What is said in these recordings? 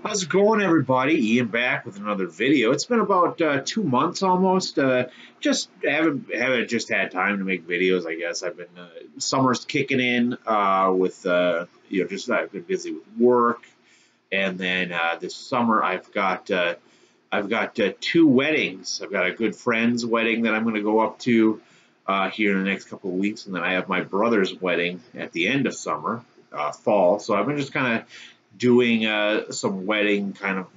How's it going, everybody? Ian back with another video. It's been about 2 months almost. Just haven't just had time to make videos. I guess I've been summer's kicking in with just I've been busy with work, and then this summer I've got two weddings. I've got a good friend's wedding that I'm going to go up to here in the next couple of weeks, and then I have my brother's wedding at the end of summer, fall. So I've been just kind of doing some wedding kind of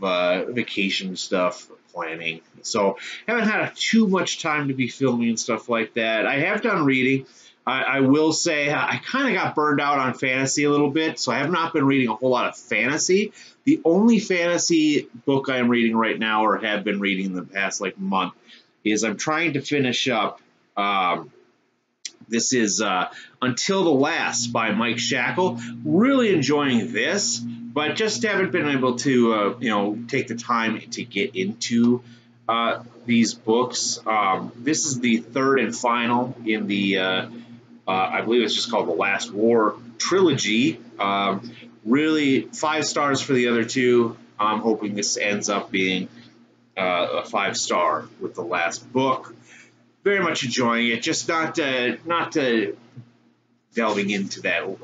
vacation stuff planning. So haven't had too much time to be filming and stuff like that. I have done reading. I will say I kind of got burned out on fantasy a little bit, so I have not been reading a whole lot of fantasy. The only fantasy book I'm reading right now, or have been reading in the past like month, is I'm trying to finish up. This is Until the Last by Mike Shackle. Really enjoying this, but just haven't been able to, take the time to get into these books. This is the third and final in the, I believe it's just called The Last War trilogy. Really, 5 stars for the other two. I'm hoping this ends up being a 5-star with the last book. Very much enjoying it. Just not delving into the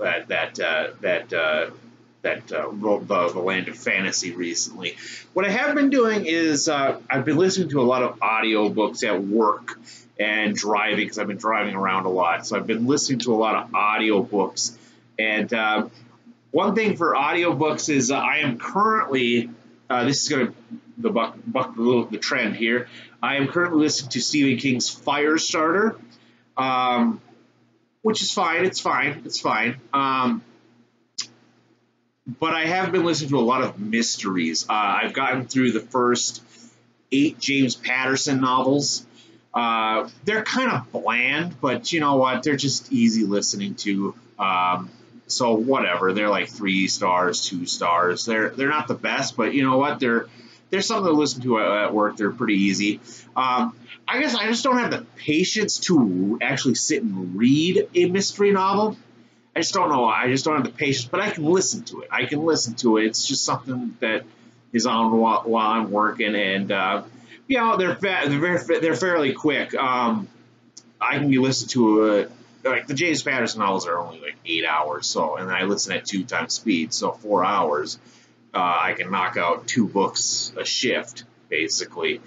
land of fantasy recently. What I have been doing is I've been listening to a lot of audiobooks at work and driving, because I've been driving around a lot. So I've been listening to a lot of audiobooks. And one thing for audiobooks is I am currently this is going to buck the trend here. I am currently listening to Stephen King's Firestarter, which is fine. It's fine. But I have been listening to a lot of mysteries. I've gotten through the first 8 James Patterson novels. They're kind of bland, but you know what? They're just easy listening to. So whatever. They're like 3 stars, 2 stars. They're not the best, but you know what? They're something to listen to at work. They're pretty easy. I guess I just don't have the patience to actually sit and read a mystery novel. I just don't know. I just don't have the patience, but I can listen to it. It's just something that is on while I'm working, and they're fairly quick. I can be listened to like the James Patterson novels are only like 8 hours, so, and I listen at 2 times speed, so 4 hours. I can knock out 2 books a shift, basically.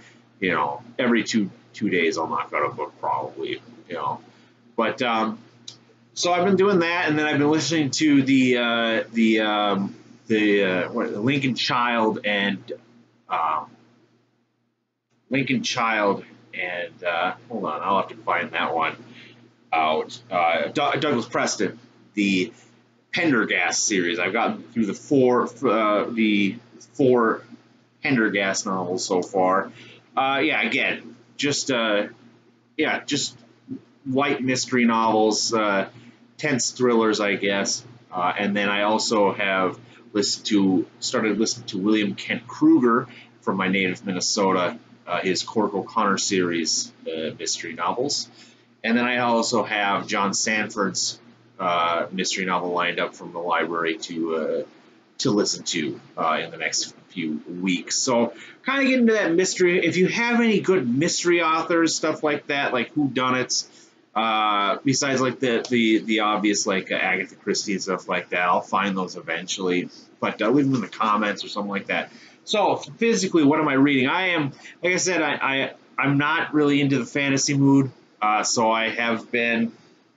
Every two days I'll knock out a book probably. But so I've been doing that, and then I've been listening to the Lincoln Child and hold on, I'll have to find that one out. Douglas Preston, the Pendergast series. I've gotten through the four Pendergast novels so far. Again, just light mystery novels, tense thrillers, I guess. And then I also have started listening to William Kent Kruger from my native Minnesota, his Cork O'Connor series mystery novels. And then I also have John Sanford's mystery novel lined up from the library to listen to in the next few weeks. So kind of get into that mystery. If you have any good mystery authors, stuff like that, like whodunits, besides like the obvious like Agatha Christie and stuff like that, I'll find those eventually. But leave them in the comments or something like that. So physically, what am I reading? I am, like I said, I'm not really into the fantasy mood. So I have been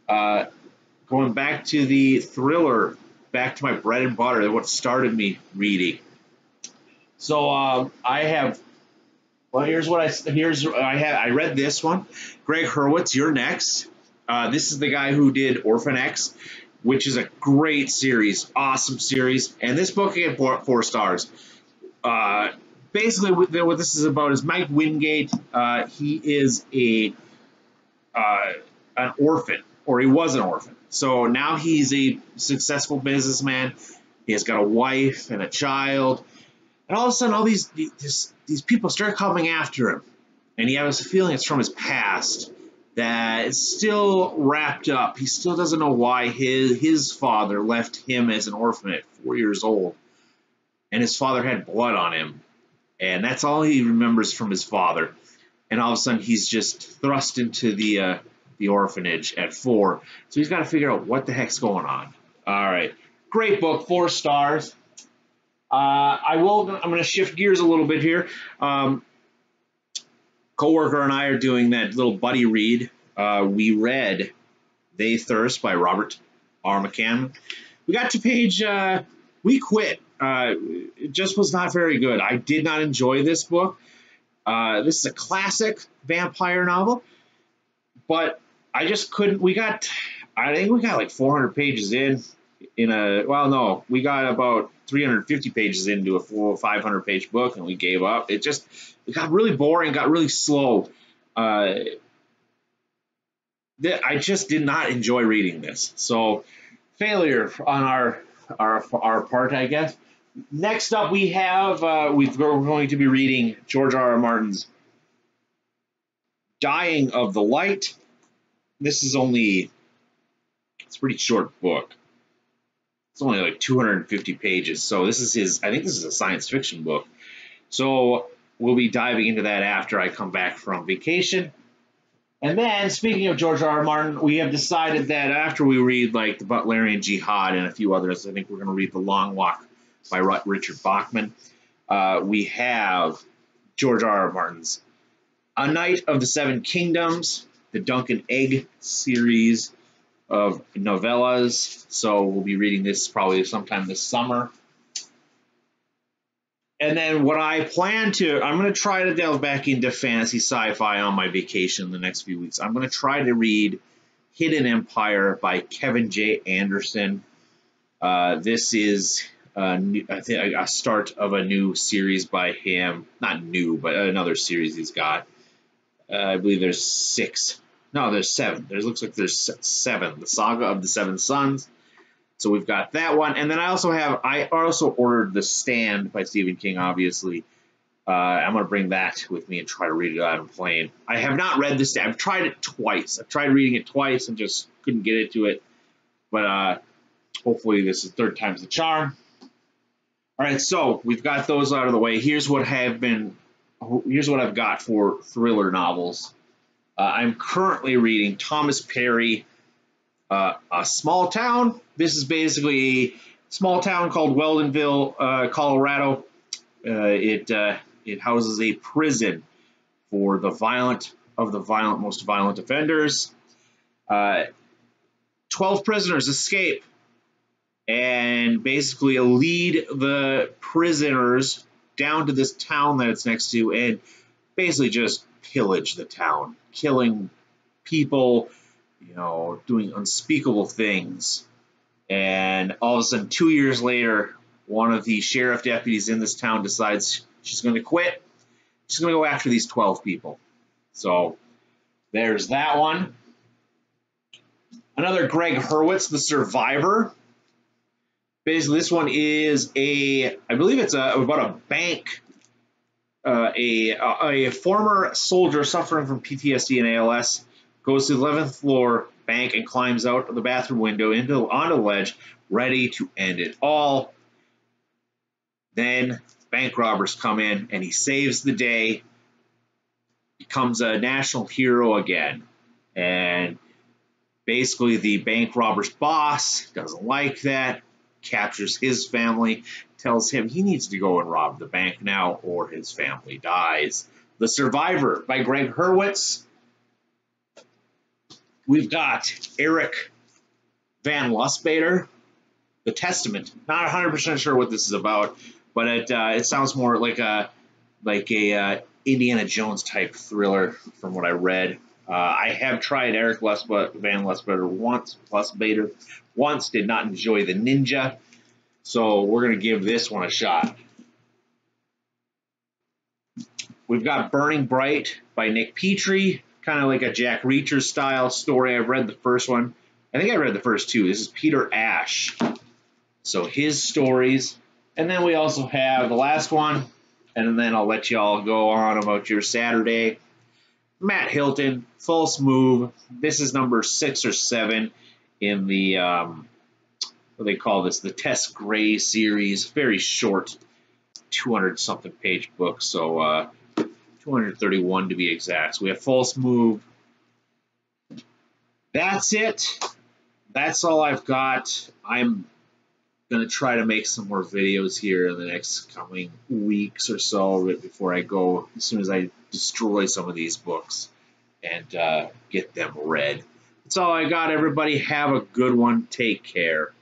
going back to the thriller, back to my bread and butter, what started me reading. So I have. Well, I read this one. Greg Hurwitz, You're Next. This is the guy who did Orphan X, which is a great series, awesome series. And this book get 4 stars. Basically, what this is about is Mike Wingate. He is an orphan, or he was an orphan. So now he's a successful businessman. He has got a wife and a child. And all of a sudden, all these people start coming after him. And he has a feeling it's from his past that is still wrapped up. He still doesn't know why his father left him as an orphan at 4 years old. and his father had blood on him, and that's all he remembers from his father. And all of a sudden, he's just thrust into the orphanage at 4. So he's got to figure out what the heck's going on. All right, great book, 4 stars. I'm going to shift gears a little bit here. Coworker and I are doing that little buddy read. We read They Thirst by Robert R. McCammon. We got to page, we quit. It just was not very good. I did not enjoy this book. This is a classic vampire novel, but I just couldn't, I think we got like 400 pages well, no, we got about 350 pages into a 400 or 500 page book, and we gave up. It got really boring, got really slow. I just did not enjoy reading this. So failure on our part, I guess. Next up, we have we're going to be reading George R. R. Martin's Dying of the Light. This is it's a pretty short book. It's only like 250 pages. So this is I think this is a science fiction book. So we'll be diving into that after I come back from vacation. And then, speaking of George R. R. Martin, we have decided that after we read like the Butlerian Jihad and a few others, I think we're going to read The Long Walk by Richard Bachman. We have George R. R. Martin's A Night of the Seven Kingdoms, the Duncan Egg series of novellas. So we'll be reading this probably sometime this summer. And then what I'm going to try to delve back into fantasy sci-fi on my vacation in the next few weeks. I'm going to try to read Hidden Empire by Kevin J. Anderson. This is a start of a new series by him. Not new, but another series he's got. I believe there's 6. No, there's 7. Looks like there's 7. The Saga of the Seven Sons. So we've got that one. And then I also ordered The Stand by Stephen King, obviously. I'm going to bring that with me and try to read it out on a plane. I have not read The Stand. I've tried it twice. I've tried reading it twice and just couldn't get into it. But hopefully this is third time's the charm. All right, so we've got those out of the way. Here's what I've got for thriller novels. I'm currently reading Thomas Perry, A Small Town. This is basically a small town called Weldonville, Colorado. It houses a prison for the most violent offenders. 12 prisoners escape and basically lead the prisoners down to this town that it's next to and basically just pillage the town, killing people, doing unspeakable things. And all of a sudden, 2 years later, one of the sheriff deputies in this town decides she's going to quit. She's going to go after these 12 people. So there's that one. Another Greg Hurwitz, The Survivor. Basically, this one is I believe it's about a bank. A former soldier suffering from PTSD and ALS goes to the 11th floor bank and climbs out of the bathroom window onto the ledge, ready to end it all. Then bank robbers come in and he saves the day, becomes a national hero again. And basically the bank robber's boss doesn't like that, captures his family, tells him he needs to go and rob the bank now or his family dies. The Survivor by Greg Hurwitz. We've got Eric Van Lustbader, The Testament. Not 100% sure what this is about, but it sounds more like a Indiana Jones type thriller from what I read. I have tried Eric Van Lustbader once, did not enjoy The Ninja, so we're going to give this one a shot. We've got Burning Bright by Nick Petrie, kind of like a Jack Reacher style story. I've read the first one. I think I read the first 2. This is Peter Ash. So his stories. And then we also have the last one, and then I'll let you all go on about your Saturday. Matt Hilton, False Move. This is number 6 or 7 in the, what they call this, the Tess Gray series. Very short 200 something page book, so 231 to be exact. So we have False Move. That's it. That's all I've got. I'm going to try to make some more videos here in the next coming weeks or so right before I go, as soon as I destroy some of these books and get them read. That's all I got, everybody. Have a good one. Take care.